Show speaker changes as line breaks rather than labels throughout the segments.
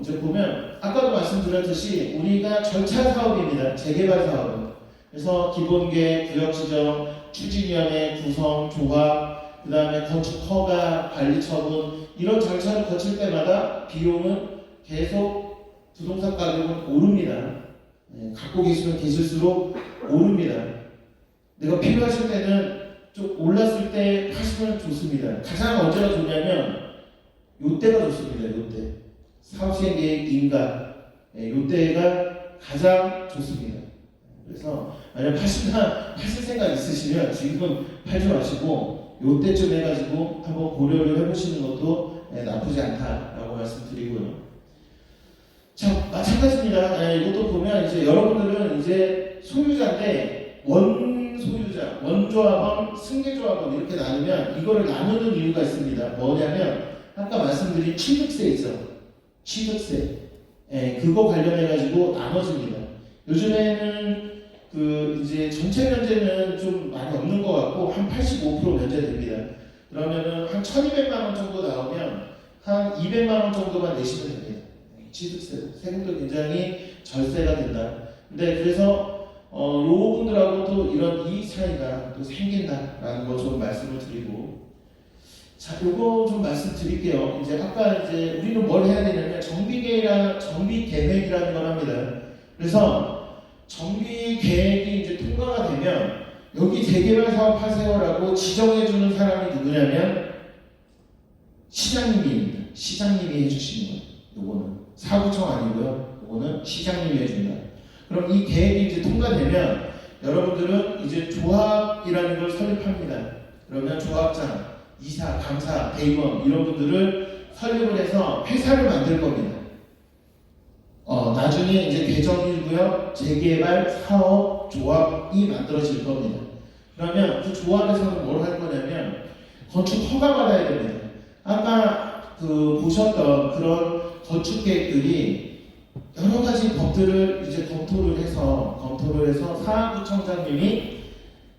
이제 보면 아까도 말씀드렸듯이 우리가 절차 사업입니다. 재개발 사업은. 그래서 기본계획, 구역지정, 추진위원회 구성, 조합, 그 다음에 건축 허가, 관리처분 이런 절차를 거칠 때마다 비용은 계속 부동산 가격은 오릅니다. 갖고 계시면 계실수록 오릅니다. 내가 필요하실 때는 좀 올랐을 때 하시면 좋습니다. 가장 언제가 좋냐면 요때가 좋습니다. 요때 사업시행 계획 인가 요때가 가장 좋습니다. 그래서 만약 파실 생각 있으시면 지금은 팔지 마시고 요때쯤 해가지고 한번 고려를 해보시는 것도 나쁘지 않다라고 말씀드리고요. 자, 마찬가지입니다. 이것도 보면 이제 여러분들은 이제 소유자인데 원소유자, 원조합원, 승계조합원 이렇게 나누면 이거를 나누는 이유가 있습니다. 뭐냐면 아까 말씀드린 취득세 있죠. 취득세. 그거 관련해가지고 나눠집니다. 요즘에는 그 이제 전체 면제는 좀 많이 없는 것 같고 한 85% 면제됩니다. 그러면은 한 1,200만 원 정도 나오면 한 200만 원 정도만 내시면 됩니다. 취득세, 세금도 굉장히 절세가 된다. 근데 그래서 요 분들하고도 이런 이익 차이가 또 생긴다라는 거 좀 말씀을 드리고, 자, 요거 좀 말씀드릴게요. 이제 아까 이제 우리는 뭘 해야 되냐면 정비 계획이라는 걸 합니다. 그래서 정비 계획이 이제 통과가 되면 여기 재개발 사업 하세요라고 지정해주는 사람이 누구냐면 시장님입니다. 시장님이 해주시는 거예요. 요거는 사구청 아니고요. 요거는 시장님이 해준다. 그럼 이 계획이 이제 통과되면 여러분들은 이제 조합이라는 걸 설립합니다. 그러면 조합장, 이사, 감사, 대의원 이런 분들을 설립을 해서 회사를 만들 겁니다. 나중에 이제 개정일구역 재개발 사업 조합이 만들어질 겁니다. 그러면 그 조합에서는 뭘 할 거냐면 건축 허가 받아야 됩니다. 아까 그 보셨던 그런 건축 계획들이 여러 가지 법들을 이제 검토를 해서 사업구청장님이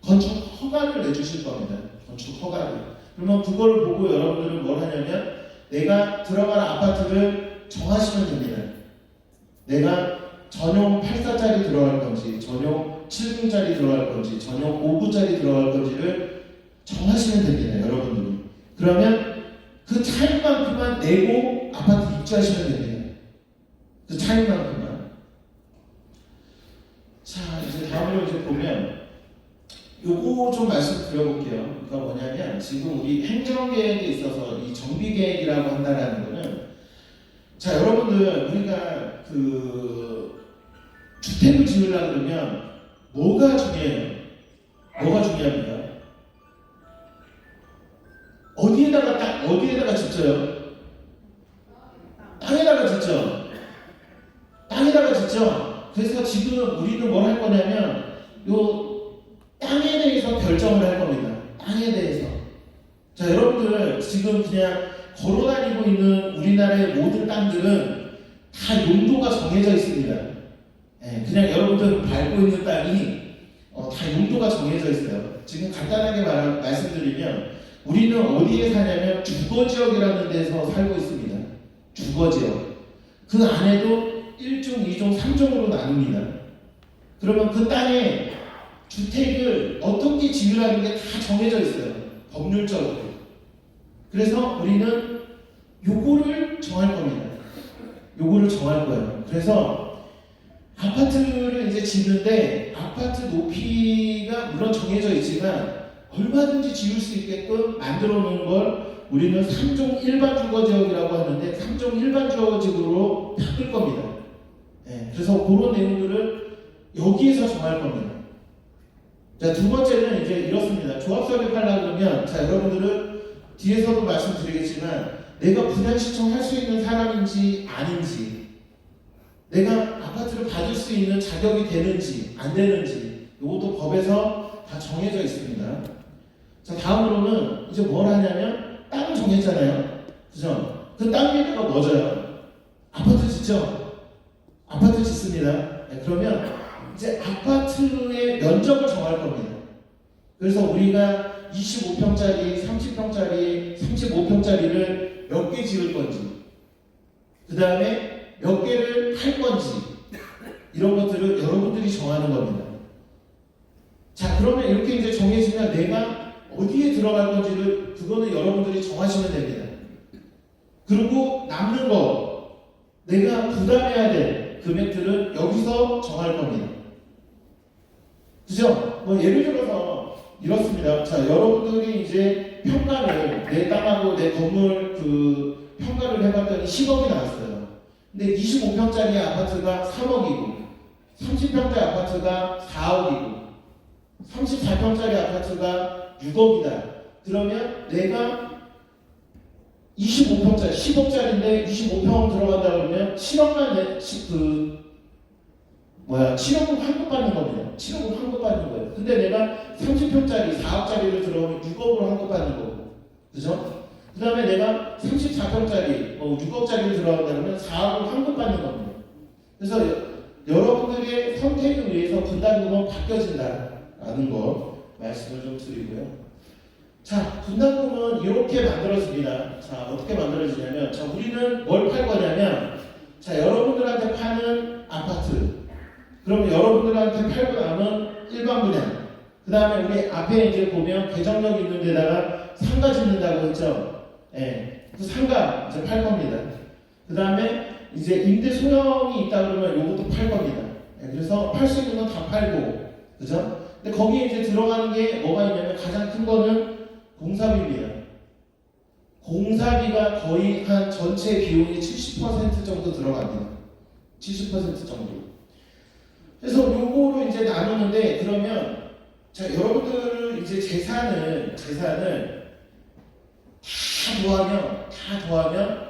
건축 허가를 내주실 겁니다. 건축 허가를. 그러면 그걸 보고 여러분들은 뭘 하냐면 내가 들어갈 아파트를 정하시면 됩니다. 내가 전용 8사짜리 들어갈 건지, 전용 7구짜리 들어갈 건지, 전용 5구짜리 들어갈 건지를 정하시면 됩니다. 여러분들이. 그러면 그 차이만큼만 내고 아파트 입주하시면 됩니다. 그 차이만큼만. 자, 이제 다음으로 이제 보면 요거 좀 말씀드려볼게요. 그러니까 뭐냐면 지금 우리 행정계획에 있어서 이 정비계획이라고 한다는 거는, 자, 여러분들 우리가 그 주택을 지으려고 그러면 뭐가 중요해요? 뭐가 중요합니까? 어디에다가 짓져요? 땅에다가 짓죠. 땅에다가 짓죠. 그래서 지금 우리는 뭘 할 거냐면 요 땅에 대해서 결정을 할 겁니다. 땅에 대해서. 자, 여러분들 지금 그냥 걸어다니고 있는 우리나라의 모든 땅들은 다 용도가 정해져 있습니다. 그냥 여러분들 밟고 있는 땅이 다 용도가 정해져 있어요. 지금 간단하게 말씀드리면 우리는 어디에 사냐면 주거지역이라는 데서 살고 있습니다. 주거지역. 그 안에도 1종, 2종, 3종으로 나눕니다. 그러면 그 땅에 주택을 어떻게 지으라는 게 다 정해져 있어요. 법률적으로. 그래서 우리는 요거를 정할 겁니다. 요거를 정할 거예요. 그래서 아파트를 이제 짓는데 아파트 높이가 물론 정해져 있지만 얼마든지 지을 수 있게끔 만들어 놓은 걸 우리는 3종 일반 주거지역이라고 하는데 3종 일반 주거지역으로 바꿀 겁니다. 그래서 그런 내용들을 여기에서 정할 겁니다. 자, 두 번째는 이제 이렇습니다. 조합 설립하려고 그러면, 자, 여러분들은 뒤에서도 말씀드리겠지만 내가 분양 신청할 수 있는 사람인지 아닌지, 내가 아파트를 받을 수 있는 자격이 되는지 안 되는지 이것도 법에서 다 정해져 있습니다. 자, 다음으로는 이제 뭘 하냐면 땅을 정했잖아요. 그죠? 그 땅 위에다가 뭐 져요? 아파트 짓죠? 아파트 짓습니다. 그러면 이제 아파트의 면적을 정할 겁니다. 그래서 우리가 25평짜리, 30평짜리, 35평짜리를 몇 개 지을 건지, 그 다음에 몇 개를 할 건지 이런 것들을 여러분들이 정하는 겁니다. 자, 그러면 이렇게 이제 정해지면 내가 어디에 들어갈 건지를 그거는 여러분들이 정하시면 됩니다. 그리고 남는 거 내가 부담해야 될 금액들은 여기서 정할 겁니다. 그죠? 뭐 예를 들어서 이렇습니다. 자, 여러분들이 이제 평가를 내 땅하고 내 건물 그 평가를 해봤더니 10억이 나왔어요. 근데 25평짜리 아파트가 3억이고 30평짜리 아파트가 4억이고 34평짜리 아파트가 6억이다. 그러면 내가 25평짜리 10억짜리인데 25평 들어간다 그러면 7억만 7억을 환급받는 겁니다. 7억을 환급받는 거예요. 근데 내가 30평짜리 4억짜리를 들어오면 6억으로 환급받는 거고, 그죠? 그 다음에 내가 34평짜리 6억짜리를 들어간다 그러면 4억을 환급받는 겁니다. 그래서 여러분들의 선택에 의해서 분담금은 바뀌어진다라는 거 말씀을 좀 드리고요. 자, 분담금은 이렇게 만들어집니다. 자, 어떻게 만들어지냐면, 자, 우리는 뭘 팔 거냐면, 자, 여러분들한테 파는 아파트, 그러면 여러분들한테 팔고 남은 일반 분양, 그 다음에 우리 앞에 이제 보면 계정력 있는 데다가 상가 짓는다고 했죠. 예, 그 상가 이제 팔 겁니다. 그 다음에 이제 임대 소형이 있다 그러면 요것도 팔 겁니다. 예, 그래서 팔 수 있는 건 다 팔고, 그죠? 근데 거기에 이제 들어가는 게 뭐가 있냐면 가장 큰 거는 공사비입니다. 공사비가 거의 한 전체 비용이 70% 정도 들어갑니다. 70% 정도. 그래서 요거로 이제 나누는데, 그러면 자, 여러분들 이제 재산을 다 더하면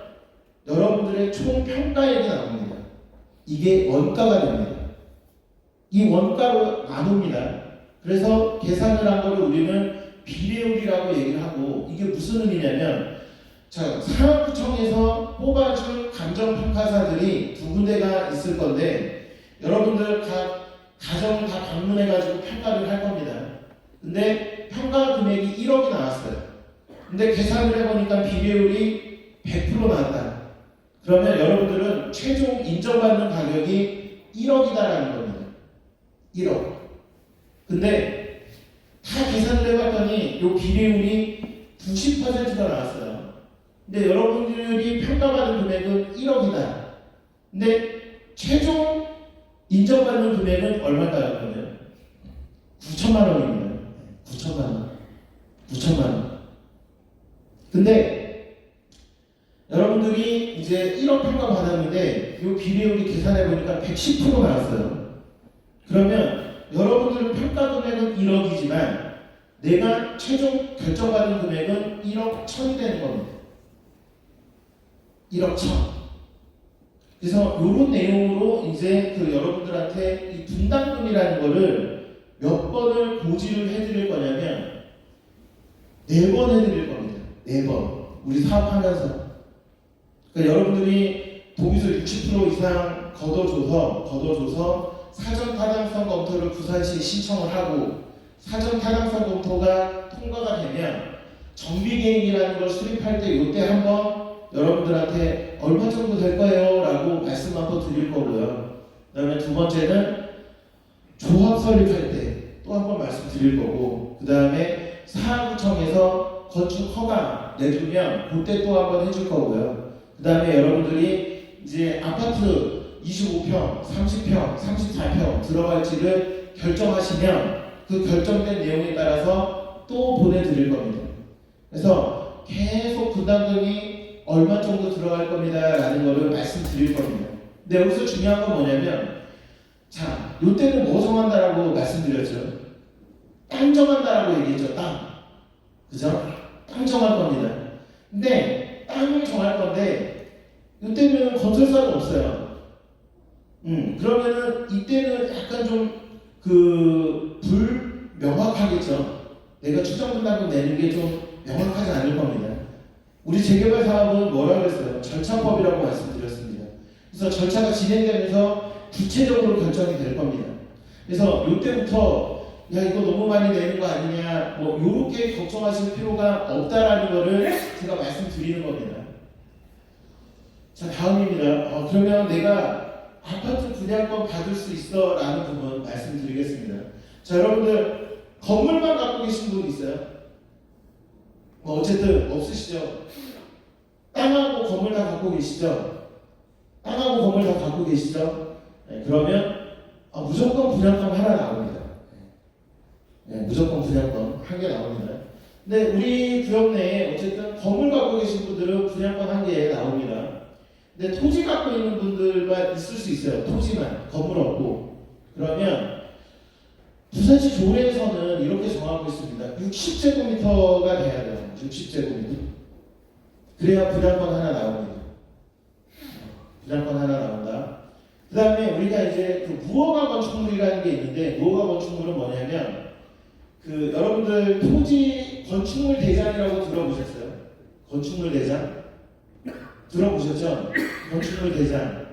여러분들의 총 평가액이 나옵니다. 이게 원가가 됩니다. 이 원가로 나눕니다. 그래서 계산을 한 거를 우리는 비례율이라고 얘기를 하고, 이게 무슨 의미냐면, 자, 사업구청에서 뽑아준 감정평가사들이 두 군데가 있을 건데, 여러분들 각 가정을 다 방문해가지고 평가를 할 겁니다. 근데 평가 금액이 1억이 나왔어요. 근데 계산을 해보니까 비례율이 100% 나왔다. 그러면 여러분들은 최종 인정받는 가격이 1억이다라는 겁니다. 1억. 근데 다 계산을 해봤더니 이 비례율이 90%가 나왔어요. 근데 여러분들이 평가받은 금액은 1억이다. 근데 최종 인정받는 금액은 얼마일까요? 그러면 9천만 원입니다. 9천만 원. 9천만 원. 근데 여러분들이 이제 1억 평가 받았는데 이 비례율이 계산해 보니까 110% 나왔어요. 그러면 여러분들은 평가 금액은 1억이지만 내가 최종 결정받은 금액은 1억 1천이 되는 겁니다. 1억 1천. 그래서 이런 내용으로 이제 그 여러분들한테 이 분담금이라는 거를 몇 번을 고지를 해드릴 거냐면 4번 해드릴 겁니다. 4번. 우리 사업하면서. 그러니까 여러분들이 동의서 60% 이상 걷어줘서 사전 타당성 검토를 부산시에 신청을 하고, 사전 타당성 검토가 통과가 되면 정비계획이라는 걸 수립할 때 이때 한번 여러분들한테 얼마 정도 될 거예요 라고 말씀 한번 드릴 거고요. 그 다음에 두 번째는 조합 설립할 때 또 한번 말씀 드릴 거고, 그 다음에 사업구청에서 건축 허가 내주면 그때 또 한번 해줄 거고요. 그 다음에 여러분들이 이제 아파트 25평, 30평, 34평 들어갈지를 결정하시면 그 결정된 내용에 따라서 또 보내드릴 겁니다. 그래서 계속 분담금이 얼마 정도 들어갈 겁니다 라는 거를 말씀드릴 겁니다. 근데 여기서 중요한 건 뭐냐면, 자, 요때는 뭐 정한다라고 말씀드렸죠? 땅 정한다라고 얘기했죠. 땅. 그죠? 땅 정할 겁니다. 근데 땅을 정할 건데 요때는 건설사가 없어요. 그러면은 이때는 약간 좀 불명확하겠죠. 내가 추정분담금 내는 게 좀 명확하지 않을 겁니다. 우리 재개발 사업은 뭐라고 했어요? 절차법이라고 말씀드렸습니다. 그래서 절차가 진행되면서 구체적으로 결정이 될 겁니다. 그래서 이때부터 야 이거 너무 많이 내는 거 아니냐 뭐 요렇게 걱정하실 필요가 없다라는 거를 제가 말씀드리는 겁니다. 자, 다음입니다. 그러면 내가 아파트 분양권 받을 수 있어? 라는 부분 말씀드리겠습니다. 자, 여러분들 건물만 갖고 계신 분 있어요? 어쨌든 없으시죠? 땅하고 건물 다 갖고 계시죠? 땅하고 건물 다 갖고 계시죠? 네, 그러면 무조건 분양권 하나 나옵니다. 네, 무조건 분양권 한 개 나옵니다. 근데 우리 구역 내에 어쨌든 건물 갖고 계신 분들은 분양권 한 개 나옵니다. 근데 토지 갖고 있는 분들만 있을 수 있어요. 토지만, 건물 없고. 그러면 부산시 조례에서는 이렇게 정하고 있습니다. 60제곱미터가 돼야 돼요. 60제곱미터. 그래야 분양권 하나 나옵니다. 분양권 하나 나온다. 그 다음에 우리가 이제 그 무허가 건축물이라는 게 있는데, 무허가 건축물은 뭐냐면 여러분들 토지 건축물 대장이라고 들어보셨어요? 건축물 대장? 들어보셨죠? 건축물 대장.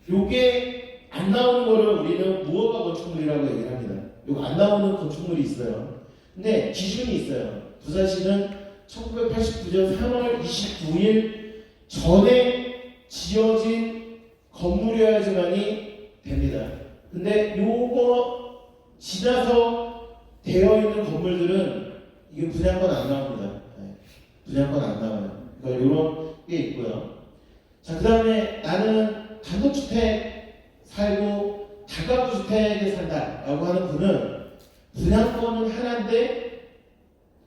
요게 안 나오는 거를 우리는 무허가 건축물이라고 얘기를 합니다. 요거 안 나오는 건축물이 있어요. 근데 기준이 있어요. 부산시는 1989년 3월 29일 전에 지어진 건물이어야지만이 됩니다. 근데 요거 지나서 되어 있는 건물들은 이게 분양권 안 나옵니다. 네. 분양권 안 나와요. 그러니까 이런 게 있고요. 자, 그 다음에 나는 단독주택 살고 다가구 주택에 산다라고 하는 분은 분양권은 하나인데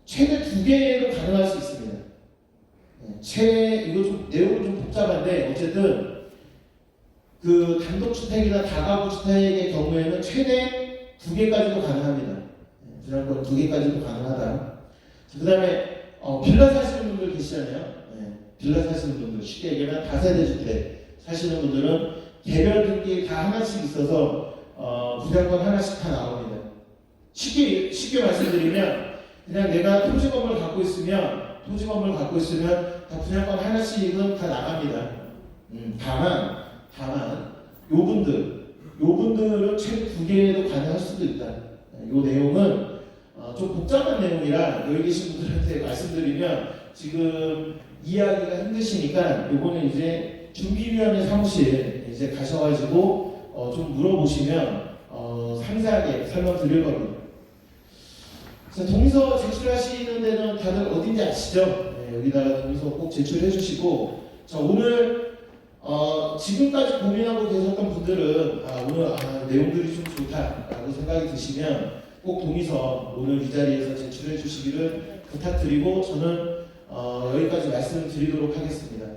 최대 2개로 가능할 수 있습니다. 이거 좀 내용은 좀 복잡한데 어쨌든 그 단독주택이나 다가구 주택의 경우에는 최대 2개까지도 가능합니다. 분양권 2개까지도 가능하다. 그 다음에 빌라 사시는 분들 계시잖아요. 빌라 사시는 분들, 쉽게 얘기하면 다세대 주택 사시는 분들은 개별 등기 다 하나씩 있어서 분양권 하나씩 다 나옵니다. 쉽게 말씀드리면 그냥 내가 토지 건물 갖고 있으면 다 분양권 하나씩은 다 나갑니다. 다만 요분들은 최대 2개도 가능할 수도 있다. 요 내용은 좀 복잡한 내용이라 여기 계신 분들한테 말씀드리면 지금 이해하기가 힘드시니까 요거는 이제 준비위원회 사무실 이제 가셔가지고 좀 물어보시면 상세하게 설명드릴 겁니다. 자, 동의서 제출하시는 데는 다들 어딘지 아시죠? 네, 여기다가 동의서 꼭 제출해 주시고 자, 오늘 지금까지 고민하고 계셨던 분들은 오늘 내용들이 좀 좋다라고 생각이 드시면 꼭 동의서 오늘 이 자리에서 제출해 주시기를 부탁드리고 저는 여기까지 말씀드리도록 하겠습니다.